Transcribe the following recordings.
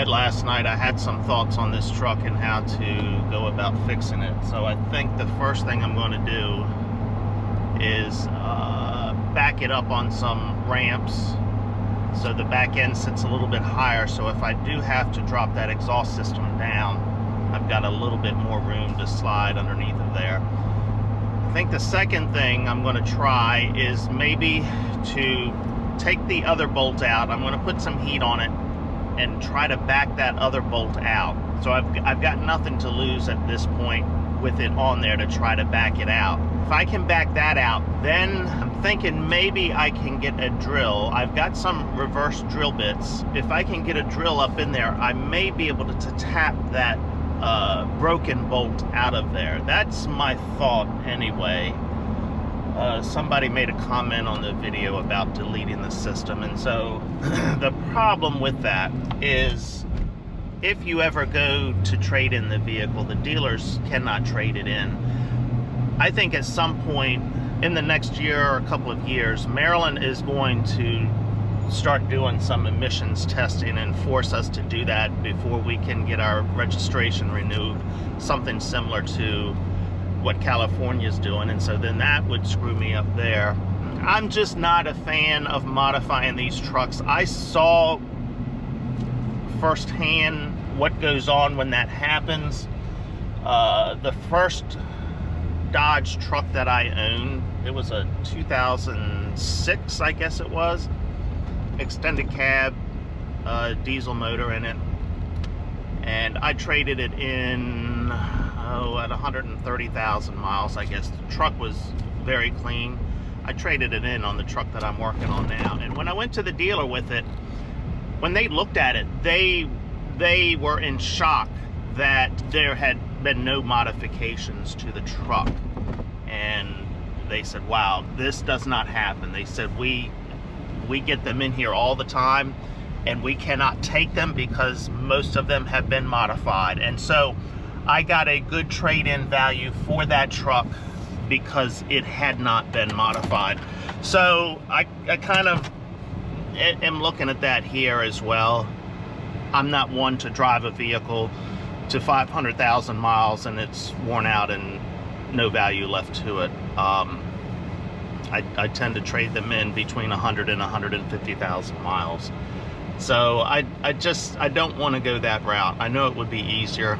bed last night, I had some thoughts on this truck and how to go about fixing it. So I think the first thing I'm going to do is back it up on some ramps so the back end sits a little bit higher, so if I do have to drop that exhaust system down, I've got a little bit more room to slide underneath of there. I think the second thing I'm going to try is maybe to take the other bolt out. I'm going to put some heat on it and try to back that other bolt out. So I've got nothing to lose at this point with it on there to try to back it out. If I can back that out, then I'm thinking maybe I can get a drill. I've got some reverse drill bits. If I can get a drill up in there, I may be able to tap that broken bolt out of there. That's my thought anyway. Somebody made a comment on the video about deleting the system, and so the problem with that is if you ever go to trade in the vehicle, the dealers cannot trade it in. I think at some point in the next year or a couple of years, Maryland is going to start doing some emissions testing and force us to do that before we can get our registration renewed, something similar to what California's doing, and so then that would screw me up there. I'm just not a fan of modifying these trucks. I saw firsthand what goes on when that happens. The first Dodge truck that I owned, it was a 2006, I guess it was, extended cab, diesel motor in it, and I traded it in at 130,000 miles, I guess. The truck was very clean. I traded it in on the truck that I'm working on now, and when I went to the dealer with it, when they looked at it, they were in shock that there had been no modifications to the truck, and they said, wow, this does not happen. They said, we get them in here all the time and we cannot take them because most of them have been modified. And so I got a good trade-in value for that truck because it had not been modified. So I kind of am looking at that here as well. I'm not one to drive a vehicle to 500,000 miles and it's worn out and no value left to it. I tend to trade them in between 100 and 150,000 miles. So I don't want to go that route. I know it would be easier.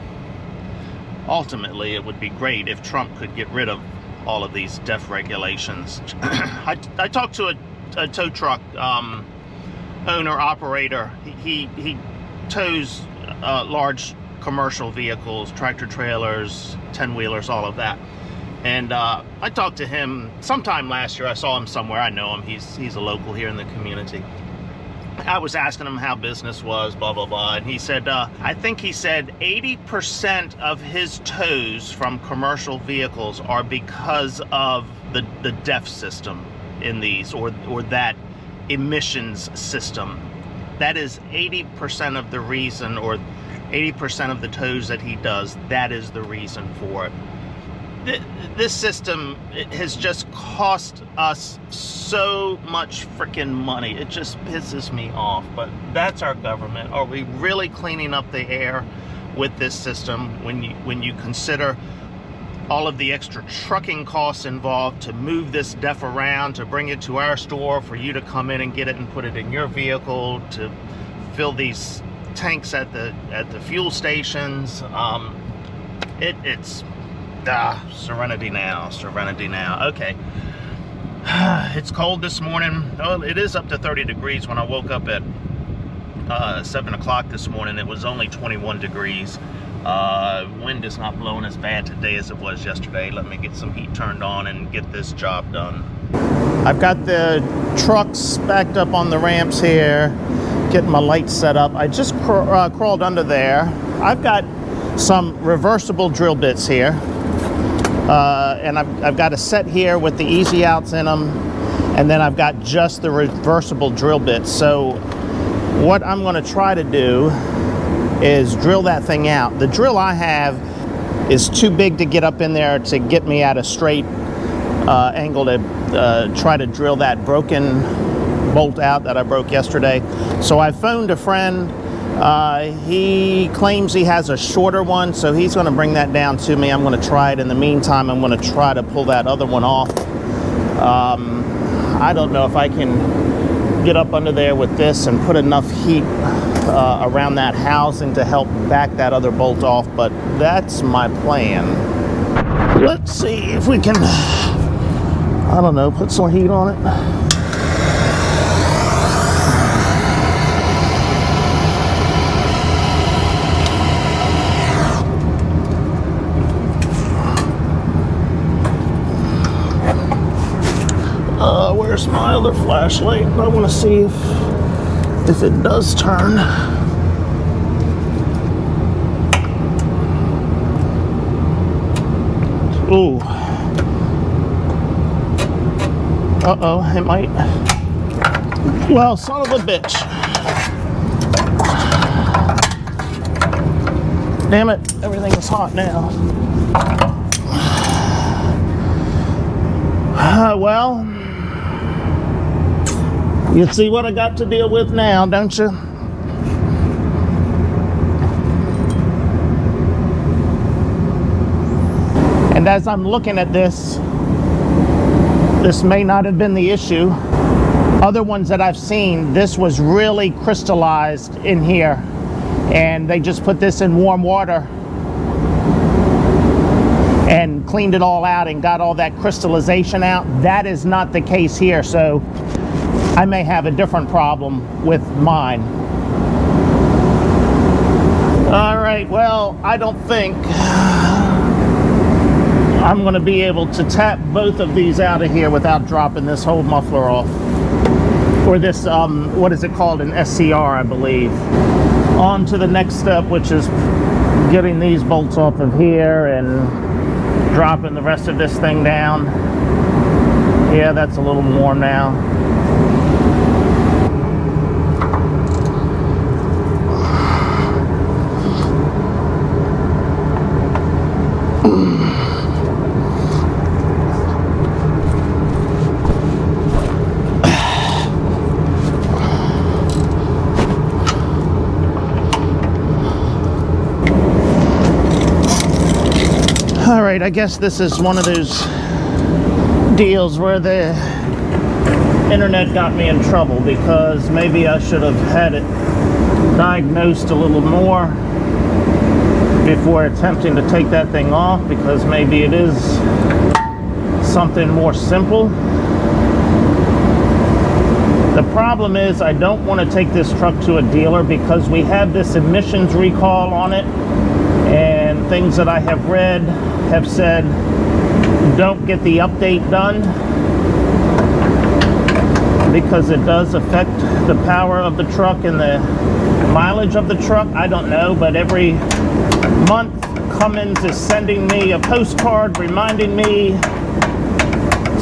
Ultimately, it would be great if Trump could get rid of all of these DEF regulations. I talked to a tow truck owner operator. He tows large commercial vehicles, tractor trailers, 10-wheelers, all of that. And I talked to him sometime last year. I saw him somewhere. I know him. He's a local here in the community. I was asking him how business was, blah, blah, blah. And he said, I think he said 80% of his tows from commercial vehicles are because of the DEF system in these, or that emissions system. That is 80% of the reason, or 80% of the tows that he does, that is the reason for it. This system, it has just cost us so much freaking money. It just pisses me off. But that's our government. Are we really cleaning up the air with this system when you consider all of the extra trucking costs involved to move this DEF around, to bring it to our store, for you to come in and get it and put it in your vehicle, to fill these tanks at the fuel stations? It's serenity now, serenity now. Okay. It's cold this morning. Oh, it is up to 30 degrees. When I woke up at 7 o'clock this morning, it was only 21 degrees. Wind is not blowing as bad today as it was yesterday. Let me get some heat turned on and get this job done. I've got the trucks backed up on the ramps here, getting my lights set up. I just crawled under there. I've got some reversible drill bits here. And I've got a set here with the easy outs in them, and then I've got just the reversible drill bits. So what I'm going to try to do is drill that thing out. The drill I have is too big to get up in there to get me at a straight angle to try to drill that broken bolt out that I broke yesterday. So I phoned a friend He claims he has a shorter one, so he's going to bring that down to me. I'm going to try it. In the meantime, I'm going to try to pull that other one off. I don't know if I can get up under there with this and put enough heat around that housing to help back that other bolt off, but that's my plan. Let's see if we can, I don't know, put some heat on it. Where's my other flashlight? I want to see if it does turn. Ooh. Uh-oh, it might. Well, son of a bitch. Damn it, everything is hot now. Well, you see what I got to deal with now, don't you? And as I'm looking at this may not have been the issue. Other ones that I've seen, this was really crystallized in here, and they just put this in warm water and cleaned it all out and got all that crystallization out. That is not the case here, so I may have a different problem with mine. All right, well, I don't think I'm going to be able to tap both of these out of here without dropping this whole muffler off. Or this, what is it called? An SCR, I believe. On to the next step, which is getting these bolts off of here and dropping the rest of this thing down. Yeah, that's a little warm now. All right, I guess this is one of those deals where the internet got me in trouble, because maybe I should have had it diagnosed a little more before attempting to take that thing off, because maybe it is something more simple. The problem is I don't want to take this truck to a dealer because we have this emissions recall on it, and things that I have read have said don't get the update done because it does affect the power of the truck and the mileage of the truck. I don't know, but every month Cummins is sending me a postcard reminding me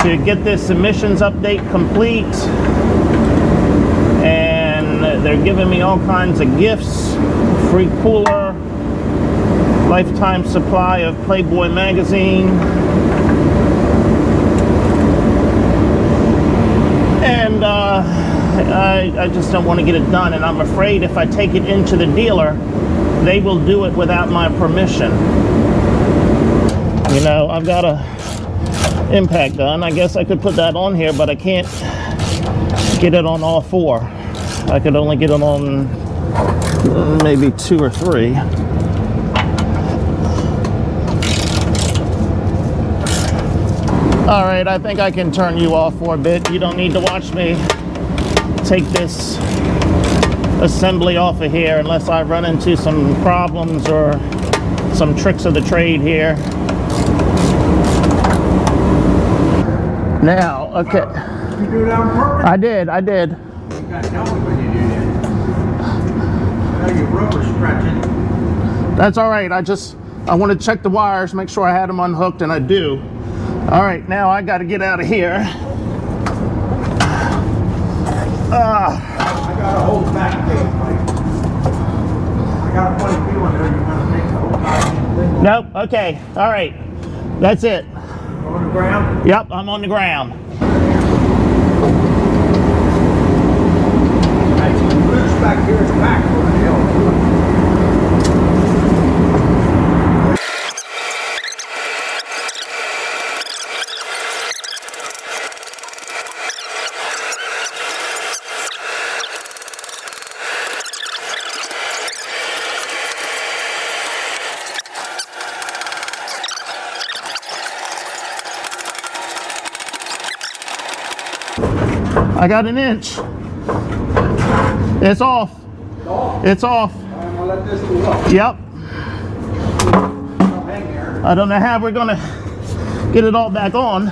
to get this emissions update complete, and they're giving me all kinds of gifts: free cooler, lifetime supply of Playboy magazine, and I just don't want to get it done, and I'm afraid if I take it into the dealer, they will do it without my permission. You know, I've got a impact gun. I guess I could put that on here, but I can't get it on all four. I could only get it on maybe 2 or 3. All right, I think I can turn you off for a bit. You don't need to watch me take this assembly off of here unless I run into some problems or some tricks of the trade here. Now, okay. You do it on purpose? I did. You gotta tell me when you do that. I know your rubber's stretching. That's all right. I want to check the wires, make sure I had them unhooked, and I do. All right, now I got to get out of here. I got a whole back tape, Mike. I got a funny feeling there you're gonna make the whole goddamn thing. Nope. Okay. All right. That's it. On the ground? Yep, I'm on the ground. Loose back here is back for the hell. I got an inch. It's off. It's off. I'm gonna let this cool up. Yep. Don't hang there. I don't know how we're gonna get it all back on,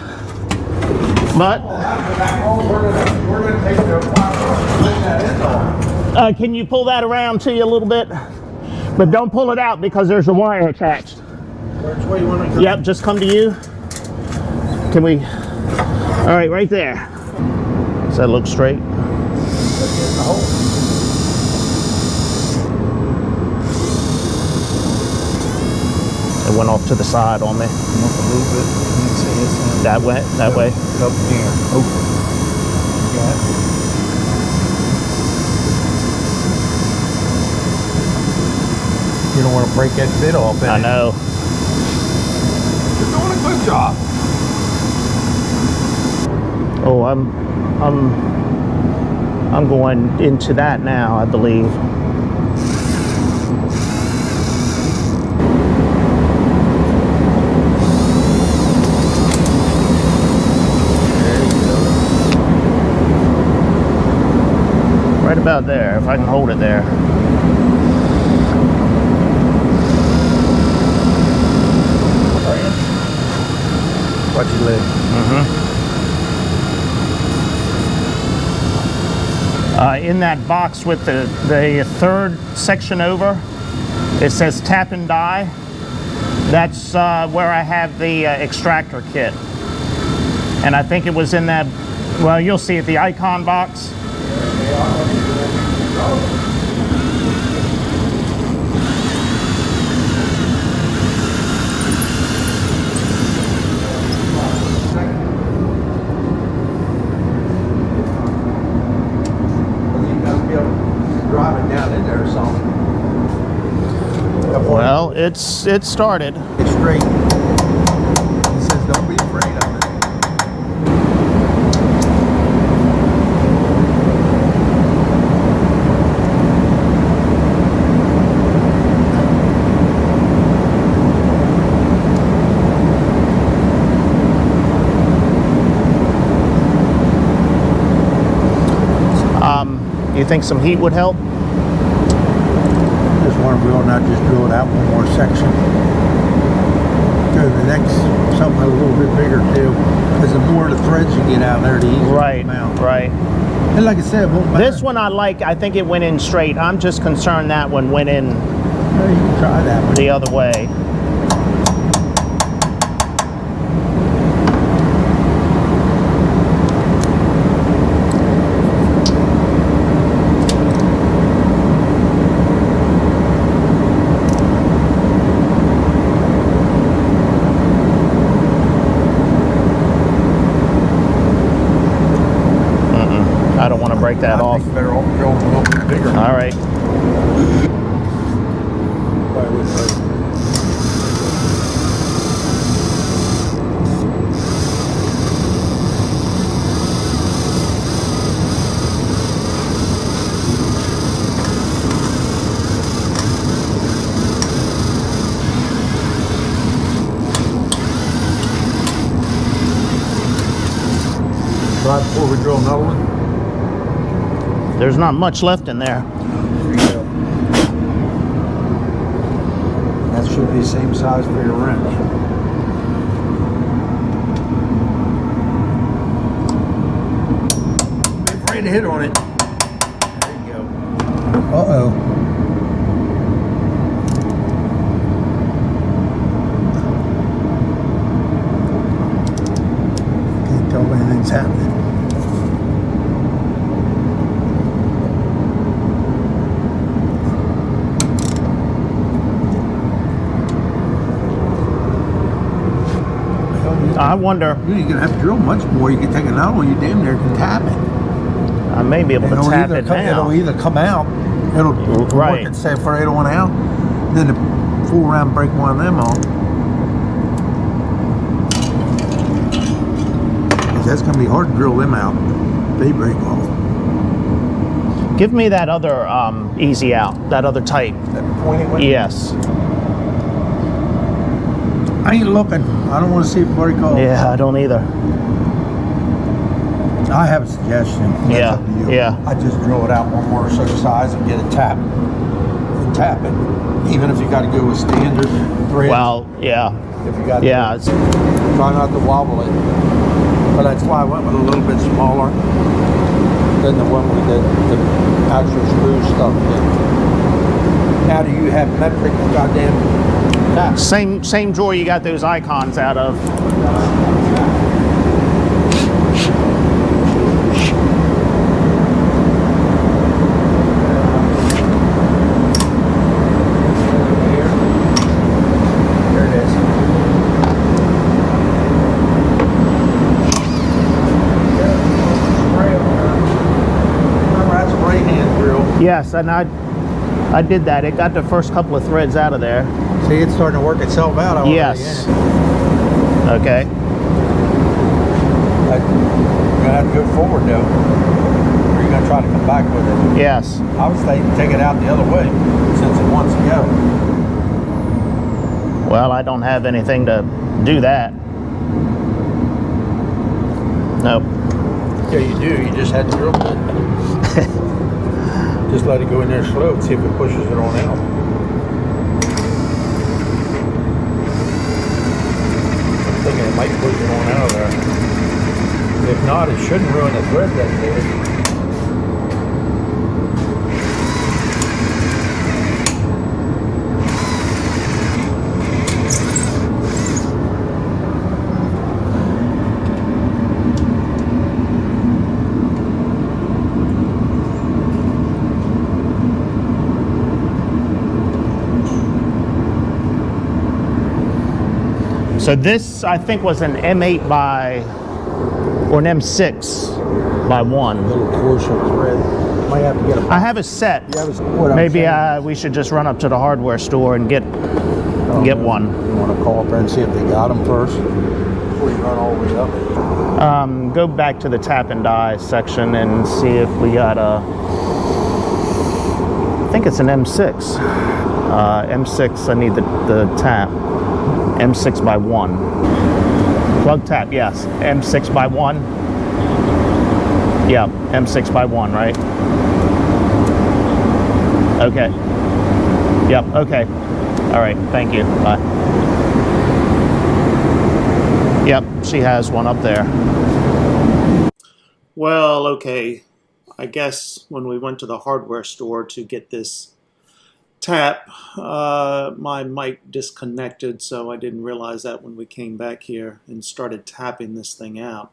but We're gonna take the put that end on. can you pull that around to you a little bit? But don't pull it out because there's a wire attached. Which way you want to go? Yep, just come to you. Can we? All right, right there. Does that look straight? It went off to the side on me. A little bit. That way, that way. Up here. Open. Yeah. You don't want to break that bit off. I know. You're doing a good job. Oh, I'm going into that now, I believe. Right about there, if I can hold it there. Watch your leg. In that box with the third section over, it says tap and die. That's where I have the extractor kit. And I think it was in that, well, you'll see it, the icon box. Driving down in there or something. Well, it started. It's straight. He says, don't be afraid of it. You think some heat would help? Just want to drill, not just drill it out one more section. Go to the next, something a little bit bigger too. Because the more the threads you get out there, the easier Right, they come out. right. And like I said, it won't matter. This one I like. I think it went in straight. I'm just concerned that one went in Well, you can try that one. the other way. I don't want to break that off. I think better off drilling a little bit bigger. All right. Right before we drill another one. There's not much left in there. There you go. That should be the same size for your wrench. Be afraid to hit on it. There you go. Uh-oh. Can't tell when anything's happening. I wonder, You're gonna have to drill much more. You can take another one. You damn near can tap it. I may be able to tap it now. It'll either come out. It'll Right. work and say for 801 out. Then the fool around and break one of them off. 'Cause that's gonna be hard to drill them out. They break off. Give me that other easy out, that other type. That pointy one. Yes. I ain't looking. I don't want to see it break off. Yeah, I don't either. I have a suggestion. That's Yeah, up to you. yeah. I just drill it out one more size and get it tapped. And tap it. Even if you got to go with standard thread. Well, yeah. If you got Yeah. try not to wobble it. But that's why I went with a little bit smaller than the one we did the actual screw stuff in. Now do you have metric goddamn taps? Same drawer you got those icons out of. Yes, and I did that. It got the first couple of threads out of there. See, it's starting to work itself out already. Yes. Yeah. Okay. But you're gonna have to go forward though. Or you're gonna try to come back with it. Yes. I was thinking take it out the other way since it wants to go. Well, I don't have anything to do that. Nope. Yeah, you do. You just had to drill it. Just let it go in there slow and see if it pushes it on out. I'm thinking it might push it on out of there. If not, it shouldn't ruin the thread that big. So this, I think, was an M8 by, or an M6 by 1. Little coarser thread. Might have to get a. I have a set. Maybe we should just run up to the hardware store and get one. You want to call up there and see if they got them first before you run all the way up? Go back to the tap and die section and see if we got a. I think it's an M6. M6. I need the tap. M6 by 1. Plug tap, yes. M6 by 1. Yeah, M6 by 1, right? Okay. Yep, okay. All right, thank you. Bye. Yep, she has one up there. Well, okay. I guess when we went to the hardware store to get this tap, my mic disconnected, so I didn't realize that when we came back here and started tapping this thing out.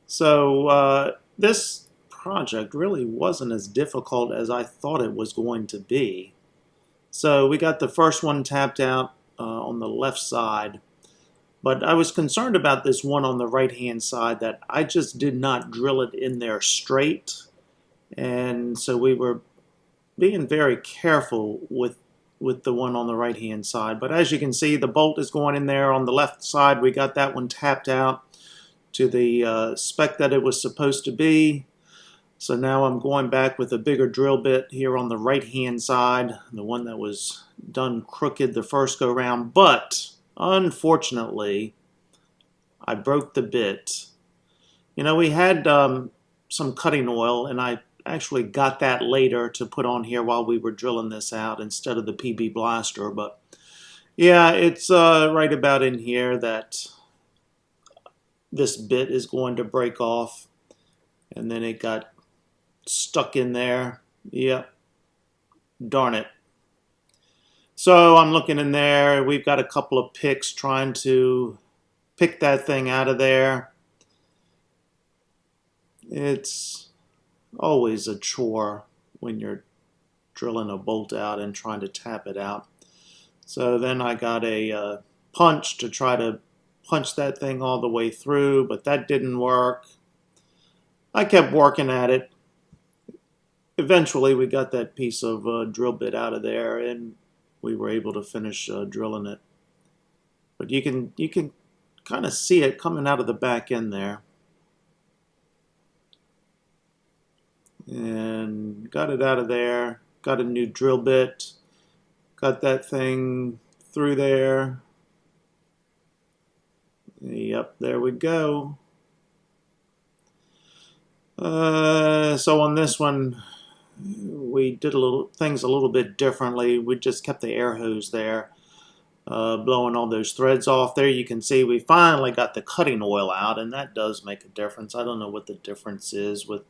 So this project really wasn't as difficult as I thought it was going to be. So we got the first one tapped out on the left side, but I was concerned about this one on the right hand side that I just did not drill it in there straight, and so we were being very careful with the one on the right hand side. But as you can see, the bolt is going in there on the left side. We got that one tapped out to the spec that it was supposed to be. So now I'm going back with a bigger drill bit here on the right hand side, the one that was done crooked the first go round. But unfortunately, I broke the bit. You know, we had some cutting oil, and I actually got that later to put on here while we were drilling this out instead of the PB blaster. But yeah, it's right about in here that this bit is going to break off, and then it got stuck in there. Yep, darn it. So I'm looking in there. We've got a couple of picks trying to pick that thing out of there. It's always a chore when you're drilling a bolt out and trying to tap it out. So then I got a punch to try to punch that thing all the way through, but that didn't work. I kept working at it. Eventually we got that piece of drill bit out of there, and we were able to finish drilling it. But you can kind of see it coming out of the back end there. And got it out of there, got a new drill bit, got that thing through there. Yep, there we go. So on this one, we did things a little bit differently. We just kept the air hose there, blowing all those threads off. There you can see we finally got the cutting oil out, and that does make a difference. I don't know what the difference is with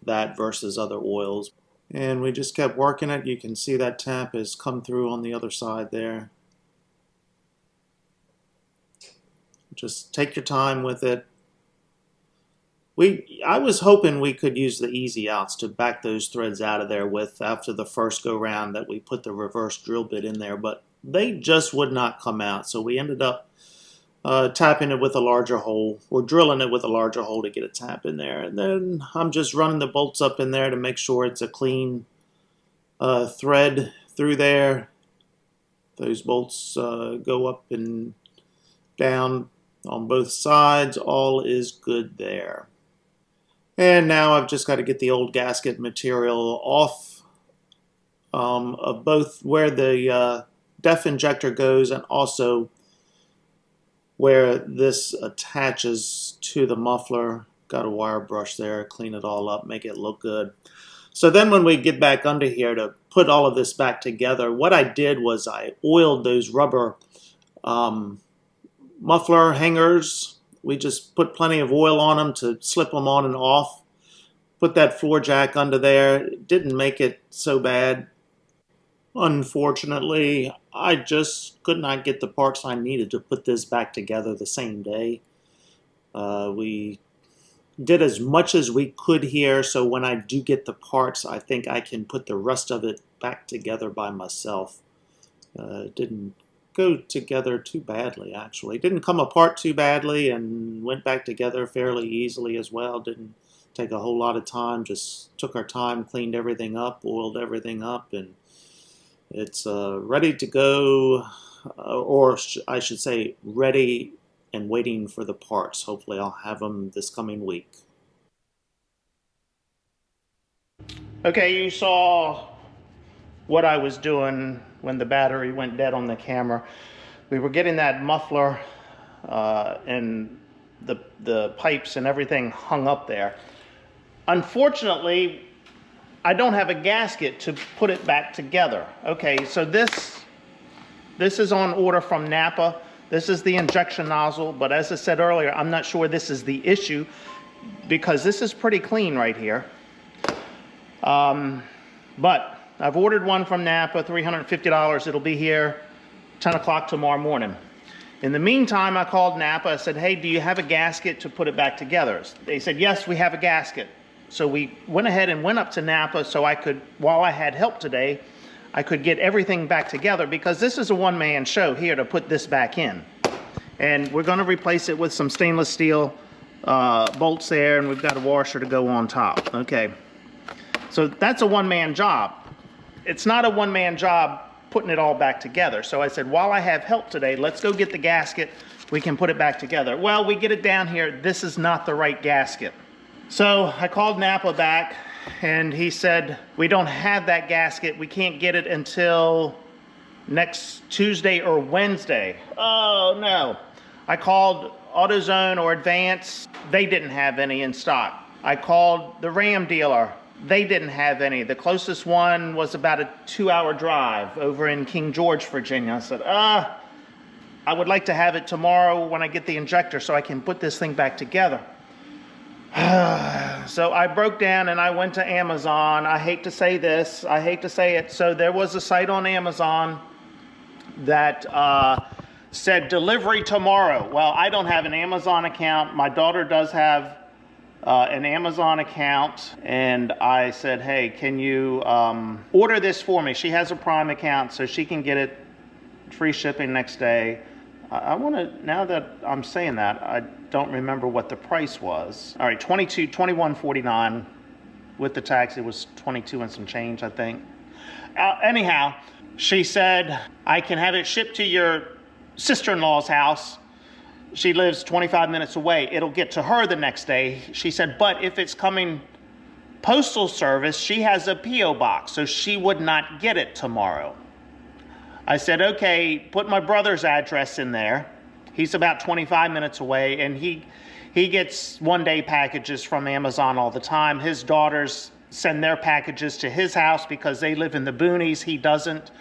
that versus other oils. And we just kept working it. You can see that tap has come through on the other side there. Just take your time with it. I was hoping we could use the easy outs to back those threads out of there with after the first go round that we put the reverse drill bit in there, but they just would not come out. So we ended up tapping it with a larger hole, or drilling it with a larger hole to get a tap in there. And then I'm just running the bolts up in there to make sure it's a clean thread through there. Those bolts go up and down on both sides. All is good there. And now I've just got to get the old gasket material off of both where the DEF injector goes and also where this attaches to the muffler. Got a wire brush there, clean it all up, make it look good. So then when we get back under here to put all of this back together, what I did was I oiled those rubber muffler hangers. We just put plenty of oil on them to slip them on and off. Put that floor jack under there. It didn't make it so bad. Unfortunately, I just could not get the parts I needed to put this back together the same day. We did as much as we could here, so when I do get the parts, I think I can put the rest of it back together by myself. It didn't go together too badly, actually. It didn't come apart too badly and went back together fairly easily as well. Didn't take a whole lot of time, just took our time, cleaned everything up, oiled everything up, and it's ready to go, or I should say ready and waiting for the parts. Hopefully I'll have them this coming week. Okay, you saw what I was doing when the battery went dead on the camera. We were getting that muffler and the pipes and everything hung up there. Unfortunately, I don't have a gasket to put it back together. Okay, so this is on order from Napa. This is the injection nozzle, but as I said earlier, I'm not sure this is the issue because this is pretty clean right here. But I've ordered one from Napa, $350. It'll be here 10 o'clock tomorrow morning. In the meantime, I called Napa. I said, hey, do you have a gasket to put it back together? They said, yes, we have a gasket. So we went ahead and went up to Napa so I could, while I had help today, I could get everything back together because this is a one-man show here to put this back in. And we're going to replace it with some stainless steel bolts there, and we've got a washer to go on top. Okay, so that's a one-man job. It's not a one-man job putting it all back together. So I said, while I have help today, let's go get the gasket. We can put it back together. Well, we get it down here. This is not the right gasket. So I called Napa back, and he said, we don't have that gasket. We can't get it until next Tuesday or Wednesday. Oh, no. I called AutoZone or Advance. They didn't have any in stock. I called the Ram dealer. They didn't have any. The closest one was about a 2-hour drive over in King George, Virginia. I said, I would like to have it tomorrow when I get the injector so I can put this thing back together. So I broke down and I went to Amazon. I hate to say this. I hate to say it. So there was a site on Amazon that said delivery tomorrow. Well, I don't have an Amazon account. My daughter does have an Amazon account, and I said, hey, can you order this for me? She has a Prime account, so she can get it free shipping next day. I want to, now that I'm saying that, I don't remember what the price was. All right, $21.49 with the tax. It was 22 and some change, I think. Anyhow, she said, I can have it shipped to your sister-in-law's house. She lives 25 minutes away. It'll get to her the next day. She said, but if it's coming postal service, she has a P.O. box, so she would not get it tomorrow. I said, okay, put my brother's address in there. He's about 25 minutes away, and he He gets one-day packages from Amazon all the time. His daughters send their packages to his house because they live in the boonies. He doesn't.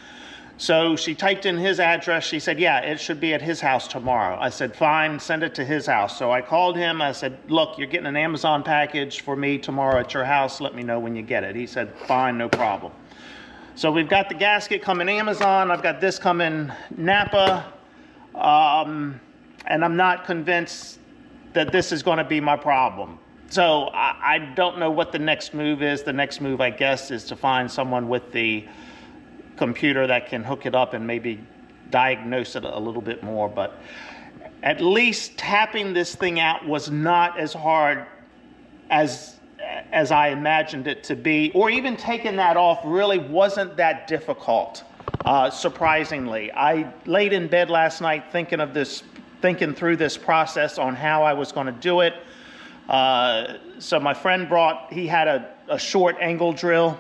So she typed in his address. She said, yeah, it should be at his house tomorrow. I said, fine, send it to his house. So I called him. I said, look, you're getting an Amazon package for me tomorrow at your house. Let me know when you get it. He said, fine, no problem. So we've got the gasket coming Amazon. I've got this coming Napa. And I'm not convinced that this is going to be my problem. So I don't know what the next move is. The next move, I guess, is to find someone with the computer that can hook it up and maybe diagnose it a little bit more. But at least tapping this thing out was not as hard as I imagined it to be, or even taking that off really wasn't that difficult, surprisingly. I laid in bed last night thinking through this process on how I was going to do it. So my friend he had a short angle drill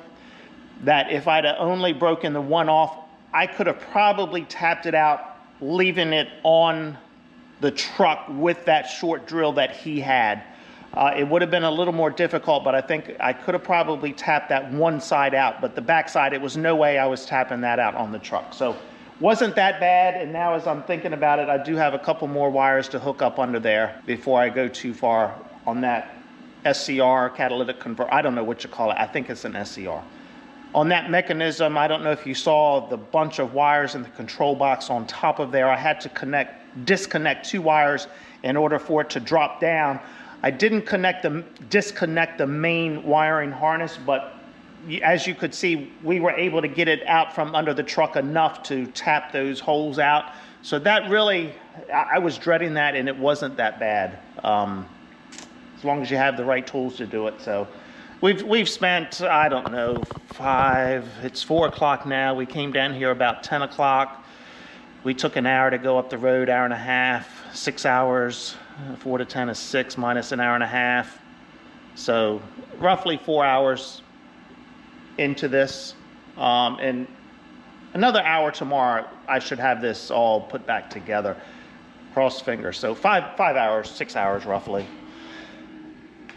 that if I'd have only broken the one off, I could have probably tapped it out, leaving it on the truck with that short drill that he had. It would have been a little more difficult, but I think I could have probably tapped that one side out, but the back side, it was no way I was tapping that out on the truck. So wasn't that bad, and now as I'm thinking about it, I do have a couple more wires to hook up under there before I go too far on that SCR, catalytic converter. I don't know what you call it. I think it's an SCR. On that mechanism, I don't know if you saw the bunch of wires in the control box on top of there. I had to disconnect 2 wires in order for it to drop down. I didn't disconnect the main wiring harness, but as you could see, we were able to get it out from under the truck enough to tap those holes out. So that really, I was dreading that, and it wasn't that bad, as long as you have the right tools to do it. So we've spent, I don't know, it's 4 o'clock now. We came down here about 10 o'clock. We took an hour to go up the road, hour and a half, 6 hours. 4 to 10 is 6 minus an hour and a half. So roughly 4 hours into this. And another hour tomorrow, I should have this all put back together. Cross fingers. So 5 hours, 6 hours roughly.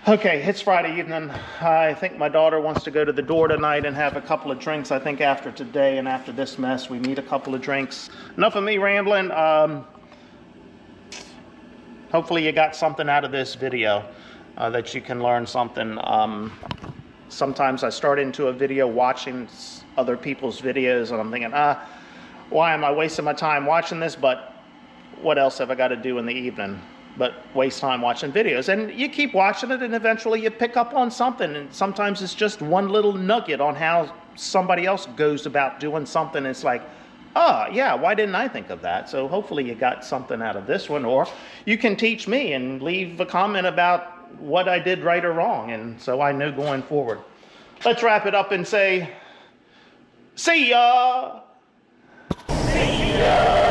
Okay, it's Friday evening. I think my daughter wants to go to the door tonight and have a couple of drinks. I think after today and after this mess, we need a couple of drinks. Enough of me rambling. Hopefully you got something out of this video, that you can learn something. Sometimes I start into a video watching other people's videos and I'm thinking, why am I wasting my time watching this? But what else have I got to do in the evening but waste time watching videos? And you keep watching it and eventually you pick up on something. And sometimes it's just one little nugget on how somebody else goes about doing something. It's like, oh, yeah, why didn't I think of that? So hopefully you got something out of this one, or you can teach me and leave a comment about what I did right or wrong, and so I know going forward. Let's wrap it up and say, see ya! See ya!